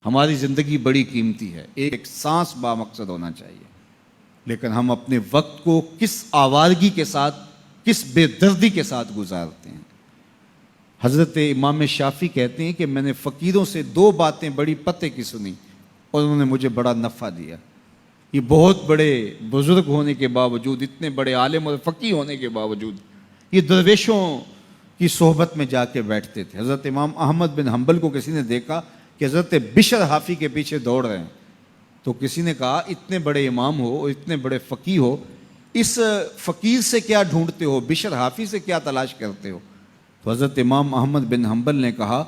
ہماری زندگی بڑی قیمتی ہے، ایک سانس بامقصد ہونا چاہیے، لیکن ہم اپنے وقت کو کس آوارگی کے ساتھ، کس بے دردی کے ساتھ گزارتے ہیں۔ حضرت امام شافعی کہتے ہیں کہ میں نے فقیروں سے 2 باتیں بڑی پتے کی سنی اور انہوں نے مجھے بڑا نفع دیا۔ یہ بہت بڑے بزرگ ہونے کے باوجود، اتنے بڑے عالم اور فقیہ ہونے کے باوجود، یہ درویشوں کی صحبت میں جا کے بیٹھتے تھے۔ حضرت امام احمد بن حنبل کو کسی نے دیکھا کہ حضرت بشر حافی کے پیچھے دوڑ رہے ہیں، تو کسی نے کہا اتنے بڑے امام ہو اور اتنے بڑے فقیہ ہو، اس فقیر سے کیا ڈھونڈتے ہو، بشر حافی سے کیا تلاش کرتے ہو؟ تو حضرت امام احمد بن حنبل نے کہا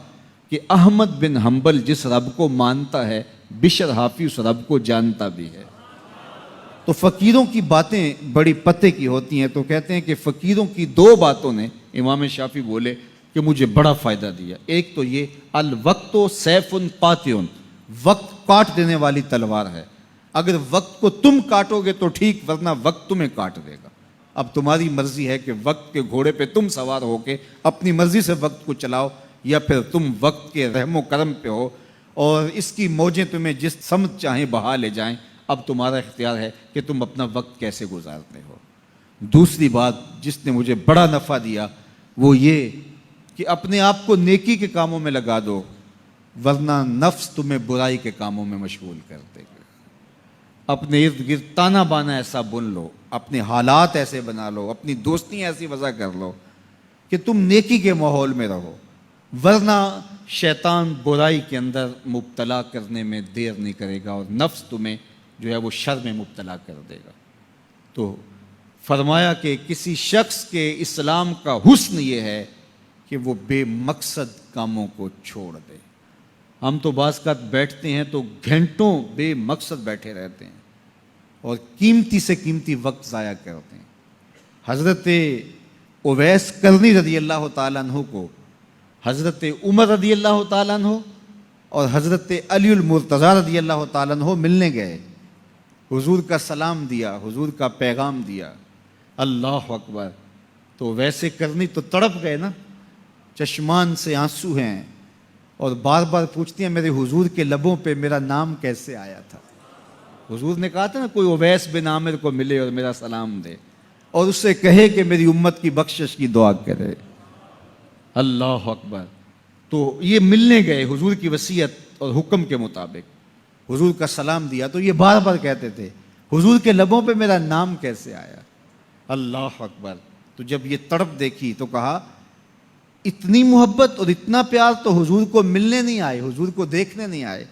کہ احمد بن حنبل جس رب کو مانتا ہے، بشر حافی اس رب کو جانتا بھی ہے۔ تو فقیروں کی باتیں بڑی پتے کی ہوتی ہیں، تو کہتے ہیں کہ فقیروں کی 2 باتوں نے، امام شافعی بولے، کہ مجھے بڑا فائدہ دیا۔ ایک تو یہ الوقت سیف قاطع، وقت کاٹ دینے والی تلوار ہے، اگر وقت کو تم کاٹو گے تو ٹھیک، ورنہ وقت تمہیں کاٹ دے گا۔ اب تمہاری مرضی ہے کہ وقت کے گھوڑے پہ تم سوار ہو کے اپنی مرضی سے وقت کو چلاؤ، یا پھر تم وقت کے رحم و کرم پہ ہو اور اس کی موجیں تمہیں جس سمت چاہیں بہا لے جائیں۔ اب تمہارا اختیار ہے کہ تم اپنا وقت کیسے گزارتے ہو۔ دوسری بات جس نے مجھے بڑا نفع دیا وہ یہ کہ اپنے آپ کو نیکی کے کاموں میں لگا دو، ورنہ نفس تمہیں برائی کے کاموں میں مشغول کر دے گا۔ اپنے ارد گرد تانا بانا ایسا بن لو، اپنے حالات ایسے بنا لو، اپنی دوستی ایسی وضع کر لو کہ تم نیکی کے ماحول میں رہو، ورنہ شیطان برائی کے اندر مبتلا کرنے میں دیر نہیں کرے گا اور نفس تمہیں جو ہے وہ شر میں مبتلا کر دے گا۔ تو فرمایا کہ کسی شخص کے اسلام کا حسن یہ ہے کہ وہ بے مقصد کاموں کو چھوڑ دے۔ ہم تو بعض اوقات بیٹھتے ہیں تو گھنٹوں بے مقصد بیٹھے رہتے ہیں اور قیمتی سے قیمتی وقت ضائع کرتے ہیں۔ حضرت اویس قرنی رضی اللہ تعالیٰ عنہ کو حضرت عمر رضی اللہ تعالیٰ عنہ اور حضرت علی المرتضیٰ رضی اللہ تعالیٰ عنہ ملنے گئے، حضور کا سلام دیا، حضور کا پیغام دیا، اللہ اکبر۔ تو ویسے کرنی تو تڑپ گئے نا، چشمان سے آنسو ہیں اور بار بار پوچھتی ہیں میرے حضور کے لبوں پہ میرا نام کیسے آیا تھا۔ حضور نے کہا تھا نا کوئی اویس بن عامر کو ملے اور میرا سلام دے اور اس سے کہے کہ میری امت کی بخشش کی دعا کرے، اللہ اکبر۔ تو یہ ملنے گئے حضور کی وصیت اور حکم کے مطابق، حضور کا سلام دیا، تو یہ بار بار کہتے تھے حضور کے لبوں پہ میرا نام کیسے آیا، اللہ اکبر۔ تو جب یہ تڑپ دیکھی تو کہا اتنی محبت اور اتنا پیار تو حضور کو ملنے نہیں آئے، حضور کو دیکھنے نہیں آئے۔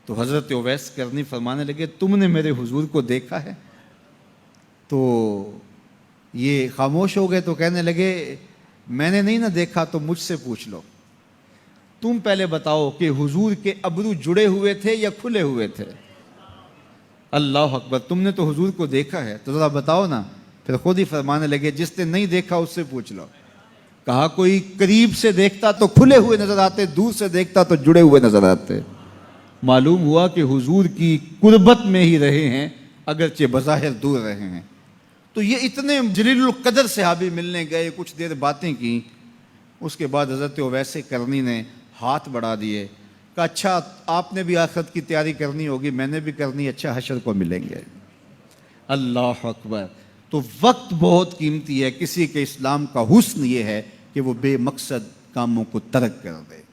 تو حضرت اویس کرنی فرمانے لگے تم نے میرے حضور کو دیکھا ہے؟ تو یہ خاموش ہو گئے، تو کہنے لگے میں نے نہیں نہ دیکھا تو مجھ سے پوچھ لو، تم پہلے بتاؤ کہ حضور کے ابرو جڑے ہوئے تھے یا کھلے ہوئے تھے؟ اللہ اکبر، تم نے تو حضور کو دیکھا ہے تو ذرا بتاؤ نا۔ پھر خود ہی فرمانے لگے جس نے نہیں دیکھا اس سے پوچھ لو۔ کہا کوئی قریب سے دیکھتا تو کھلے ہوئے نظر آتے، دور سے دیکھتا تو جڑے ہوئے نظر آتے۔ معلوم ہوا کہ حضور کی قربت میں ہی رہے ہیں اگرچہ بظاہر دور رہے ہیں۔ تو یہ اتنے جلیل القدر صحابی ملنے گئے، کچھ دیر باتیں کی، اس کے بعد حضرت اویس کرنی نے ہاتھ بڑھا دیے، کہا اچھا آپ نے بھی آخرت کی تیاری کرنی ہوگی، میں نے بھی کرنی، اچھا حشر کو ملیں گے۔ اللہ اکبر۔ تو وقت بہت قیمتی ہے، کسی کے اسلام کا حسن یہ ہے کہ وہ بے مقصد کاموں کو ترک کر دے۔